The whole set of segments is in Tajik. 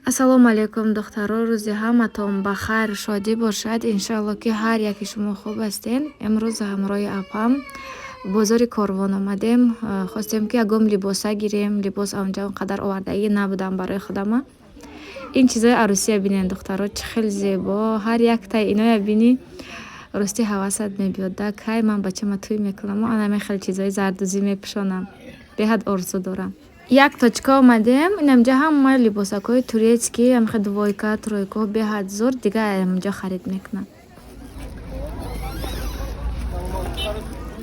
Ассалому алайкум духтаро, рӯзи ҳаматон ба хайр шодӣ бошад. Иншоалло ки ҳар яки шумо хуб ҳастен. Имрӯз ҳамроҳи апам бозори Корвон омадем. Хостем ки ягон либоса гирем. Либос онҷа он қадар овардагӣ набудам барои худама. Ин чизои арӯсия бинен духтаро, чӣ хел зебо. Ҳар яктай иноя бини рости ҳавасат мебиёд. Да кай ман бачама тӯй мекунам, анаме хел чизои зардузӣ мепӯшонам. Беҳад орзу дорам. Як точка омадем. Инамҷа ҳама либосакҳои турецкӣ, ҳамихе двойка, тройка беҳад зур дига амҷа харид мекунам.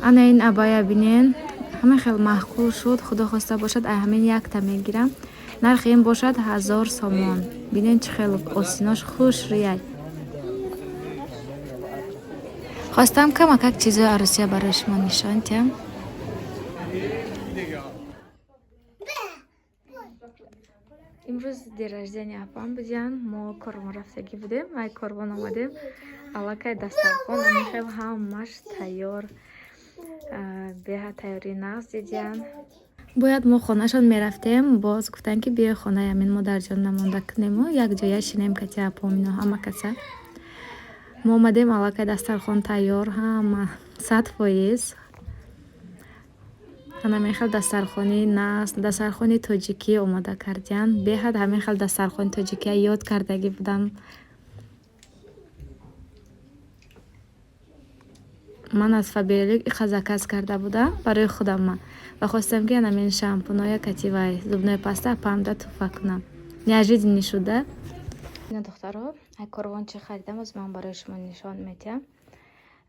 Ана ин абая бинен, ҳама хел маъқул шуд. Худо хоста бошад ҳамин якта мегирам. Нархи ин бошад 1000 сомон. Бинен чӣ хел осинош хуш рияй. Хостам камакак чизои арӯсия барои шумо нишон диҳам. Имрӯз ден раждени апам будиян, мо Корвон рафтагӣ будем, ай Корвон омадем. Аллакай дастархон амихел ҳамаш тайёр, беҳад тайёрии нағз дидиян. Бояд мо хонашон мерафтем, боз гуфтан ки биё хонаи амин модарҷон намонда кунему, як ҷоя шинем кати апом ино ҳама каса. Мо омадем, аллакай дастархон тайёр, ҳама 100%. ҳамин хел дастархони нағз, дастархони тоҷикӣ омода кардиян. Беҳад ҳамин хел дастархони тоҷикия ёд кардагӣ будам. Ман аз фабрилик иқа заказ карда будам барои худама ва хостам ки анамин шампуноя кативай зубной паста апамда туфа кунам. Неожиданно шуда. Ина духтаро, ай Корвон чӣ харидам, оз ман барои шумо нишон медиҳам.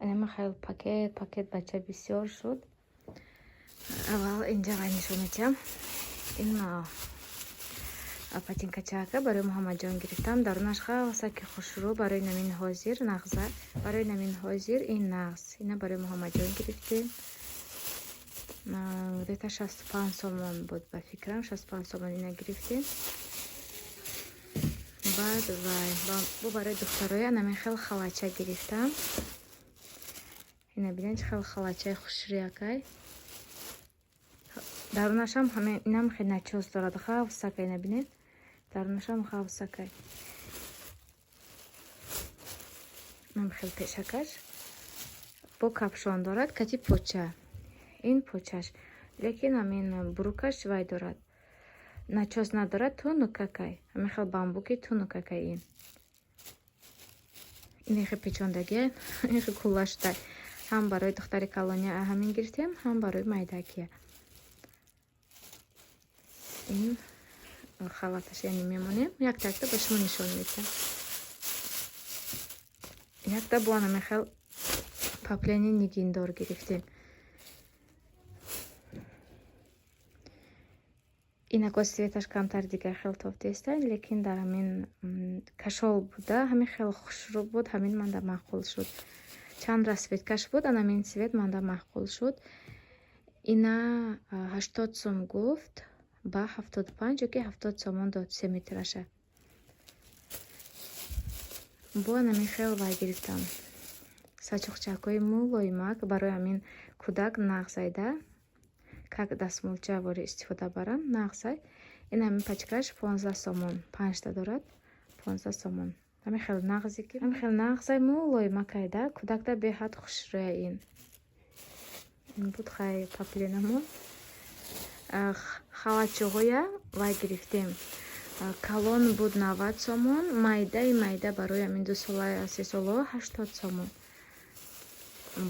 Анама хел пакет бача бисёр шуд. Аввал инҷа вай нишон медиҳам. Ин патинкачака барои Муҳаммадҷон гирифтам. Дарунаш хавсаки хушрӯ барои намин ҳозир нағза. Барои намин ҳозир ин нағз. Ина барои Муҳаммадҷон гирифтем. Где-то 65 сомон буд ба фикрам. 65 сомон ина гирифтем. Баъд вай бо барои духтароя намин хел халача гирифтам. Ина бинен чӣ хел халачаи хушрӯякай. Дарунашам ҳамин инам хел начос дорад. Хавсакай набинед. Дарунашам хавсакай. Нам хел пешакаш. Бо капшон дорад, кати поча. Ин почаш. Лекин ҳамин бурукаш вай дорад. Начос надорад, тунукакай. Ҳамин хел бамбуки тунукакай ин. Ин хел печондагия, ин хел кулаштай. Ҳам барои духтари калония ҳамин гирифтем, ҳам барои майдакия. Ин халаташ яъне мемонем. Якта ба шумо нишон медиҳам. Якта бо анаме хел паплени нигиндор гирифтем. Инакос светаш камтар дига хел тофтеста, лекин дар ҳамин кашол буда, ҳамин хел хушрӯ буд, ҳамин манда маъқул шуд. Чанд расветкаш буд, анамин свет манда маъқул шуд. Ина 80 сом гуфт. Ба 75 yoki 70 сомон дод 3 метраша. Бо намин хел вай гирифтам. Сачуқчакҳои мулоимак барои ҳамин кӯдак нағзайда. Как дастмолча вори истифода барам нағзай. Ин ҳамин пачкаш 15 сомон. 5 та дорад. 15 сомон. Ҳамин хел нағзи ки ҳамин хел нағзай мулоимакайда. Кӯдакда беҳад хушрӯя ин. Ин буд хай папленамон. Халачоҳоя вай гирифтем. Калон буд 90 сомон, майда барои амин 2 сола 3 сола 80 сомон.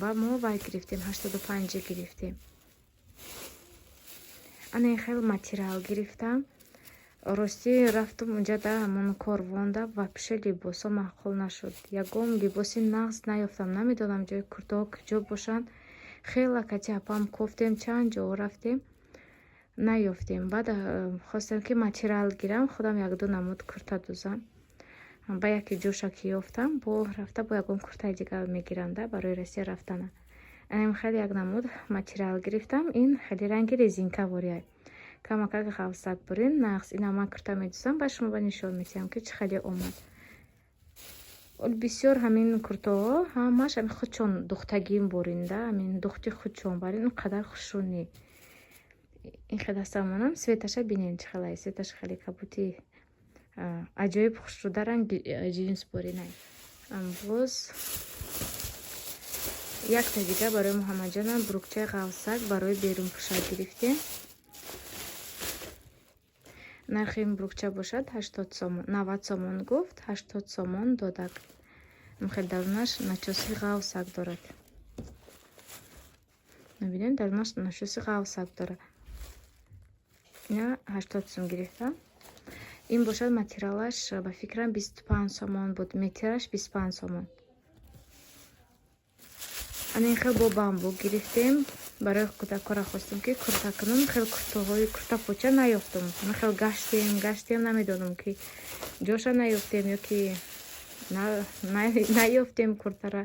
Ба мо вай гирифтем 85 гирифтем. Ана ин хел материал гирифтам. Рости рафтум унҷа да ҳамон Корвонда вапше либосо маъқул нашуд. Ягон либоси нағз наёфтам. Намедонам ҷои куртоҳо куҷо бошанд. Хела кати апам кофтем, чанд ҷо рафтем. Наёфтем. Баъд хостам ки материал гирам, худам як-ду намуд курта дӯзам. Ба яке ҷоша ки ёфтам, бо рафта бо ягон куртаи дига мегирам да барои Россия рафтана. Анам хеле як намуд материал гирифтам. Ин хеле ранги резинкаворияй. Камакак хавсак бурин нағз. Ина ман курта медӯзам, ба шумо ба нишон медиҳам ки чӣ хеле омад. Бисёр ҳамин куртаҳо ҳамаш ҳамин худчон духтагим боринда, ҳамин духти худчон барин, ин қадар хушрӯ не. ин хел дастамонам светаша бинен чӣ хелай светаш хеле кабути аҷоиб хушруда ранги ҷинс боринай. Боз якта дигар барои Муҳаммаҷонам бурукчаи ғафсак барои берунпӯшак гирифтем. нархи ин бурукча бошад 80 сомон. 90 сомон гуфт, 80 сомон додак. мехел дарунаш начоси ғафсак дорад. мебинем дарунаш начоси ғафсак дорад. ина 80 сом гирифтам. ин бошад материалаш ба фикрам 25 сомон буд, метраш 25 сомон. анин хел бо бамбук гирифтем. барои кӯдакҳоро хостем ки курта кунам. хел куртаҳои куртапоча наёфтам. ман хел гаштем намедонам ки ҷоша наёфтем ё ки наёфтем куртара.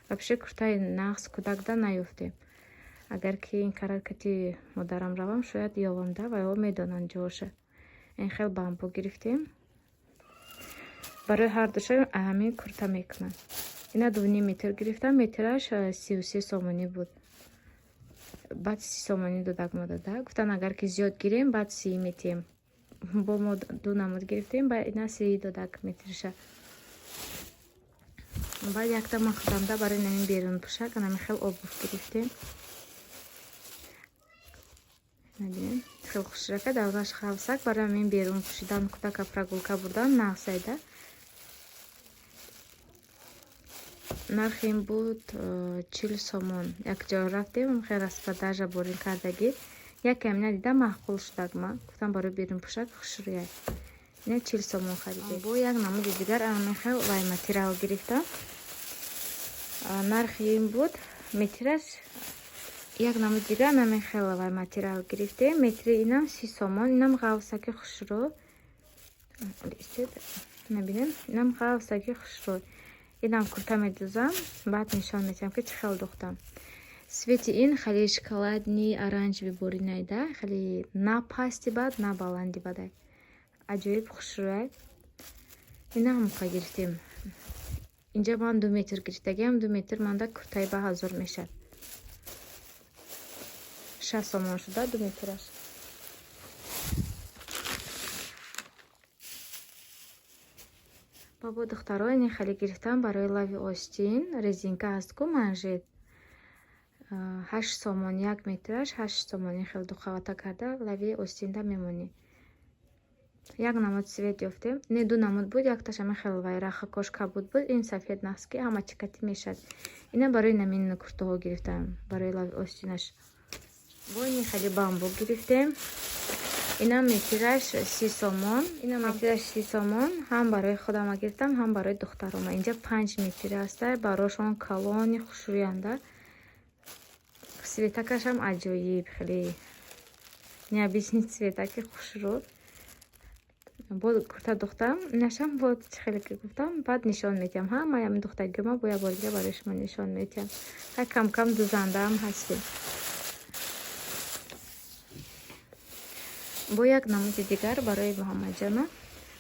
вообще куртаи нағз кӯдакда наёфтем. агар ки ин каракати модарам равам шояд ёвамда ва ё медонанд ҷоша. ин хел бамбук гирифтем. барои ҳардуша ҳамин курта мекунам. ина 2.5 метр гирифтам. метраш 33 сомонӣ буд. баъд 30 сомонӣ додак мо додак. гуфтан агар ки зиёд гирем баъд 30 метем. бо мо 2 намуд гирифтем. баъд ина 30 додак метриша. баъд якта мо худамда барои намин берунпӯшак намин хел обув гирифтем. набинем хел хушрака дарунаш ғафсак барои намин берунпӯшидан кӯдака прогулка бурдан нағзайда. нархи ин буд 40 сомон. якҷо рафтем хел распродажа борин кардагӣ. яке амина дида маъқул шудак ма. гуфтам барои берунпӯшак хушрӯяй. ина 40 сомон харидем. бо як намуди дигар амин хел вай материал гирифтам. нархи ин буд метраш як намуди дигар амин хел вай материал гирифтем. метри инам 30 сомон. инам ғафсаки хушрӯ. набинем инам ғафсаки хушрӯ. инам курта медӯзам. баъд нишон метиҳам ки чӣ хел духтам. свети ин хеле шоколадни оранҷеви боринайда. хеле на пасти бад на баланди бадай. аҷоиб хушрӯяй. ина муқа гирифтем. инҷа ман 2 метр гирифтагиам. 2 метр манда куртаи ба 1000 мешад. 60 сомон шуда 2 метраш. бабо духтаро ин хеле гирифтам барои лави остин. резинка аст ку манжет. 8 сомон 1 метраш 8 сомон. ин хел духавата карда лави остинда мемонӣ. як намуд свет ёфтем. не 2 намуд буд. якташ ами хел вай раха кошка буд. ин сафед нақс ки ҳама чикати мешад. ина барои намин куртаҳо гирифтам. барои лави остинаш. бо ин хеле бамбук гирифтем. ина метраш 30 сомон. ина метраш 30 сомон. ҳам барои худам гирифтам, ҳам барои духтарома. инҷа 5 метр аста. барошон калони хушрӯянда. светакашам аҷоиб. хеле необычный светаки хушрӯ. бо курта духтам. инашам бо хеле ки гуфтам. баъд нишон метиҳам. ҳамаям духтагима бо як бор дига барои шумо нишон метиҳам. кам кам дӯзандаам ҳастем. бо як намуди дигар барои Муҳаммаҷона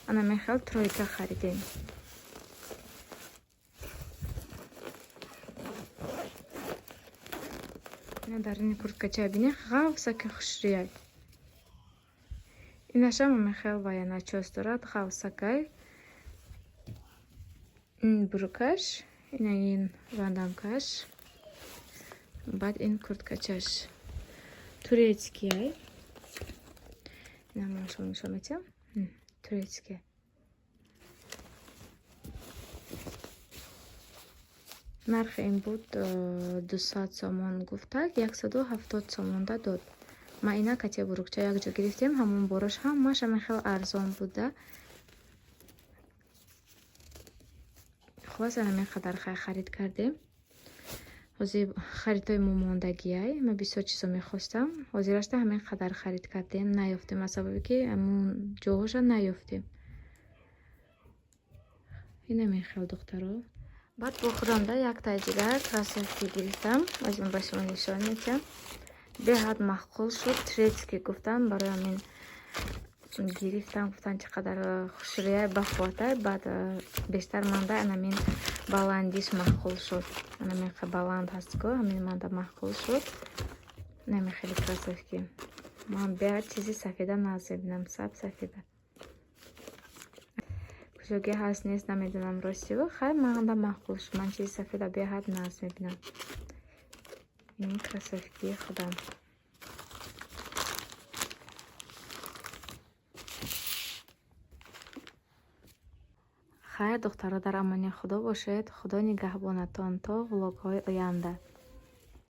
ана мехел тройка харидем. ина дар ин курткача бинӣ ғафсаки хушрӯяй. инашам мехел вая начос дорад ғафсакай. ин бурукаш. ина ин вандамкаш. баъд ин курткачаш турецкияй. нишон метиҳам. турецкия. нархи ин буд 200 сомон гуфтак. 170 сомонда дод. ма ина кати бурукча якҷо гирифтем. ҳамон борош ҳамаш хел арзон буда. хулас ҳамин қадар харид кардем. ҳозир харидҳои момондагиай. ман бисёр чизо мехостам. ҳозирашта ҳамин қадар харид кардем. наёфтем аз сабаби ки ҳамон ҷоҳоша наёфтем. ина мехел духтаро. баъд бо худамда якта дигар кросовки гирифтам. озин ба шумо нишон метиҳам. беҳад маъқул шуд. турецки гуфтам. барои ҳамин гирифтам. гуфтан чӣ қадар хушрӯяй бахотай. баъд бештар манда анамин баландиш маъқул шуд. анамин баланд ҳаст ку ҳамин манда маъқул шуд. нами хеле кросовки. ман беҳад чизи сафеда назебинам. сафеда. пухлуги ҳаст нест намедонам ростиву. Хай манда маъқул шуд. Ман чизи сафеда беҳад нағз мебинам. Ин красавикии худам. хайр, духтародар, амони худо бошед. Худо нигаҳбонатон то влогҳои оянда.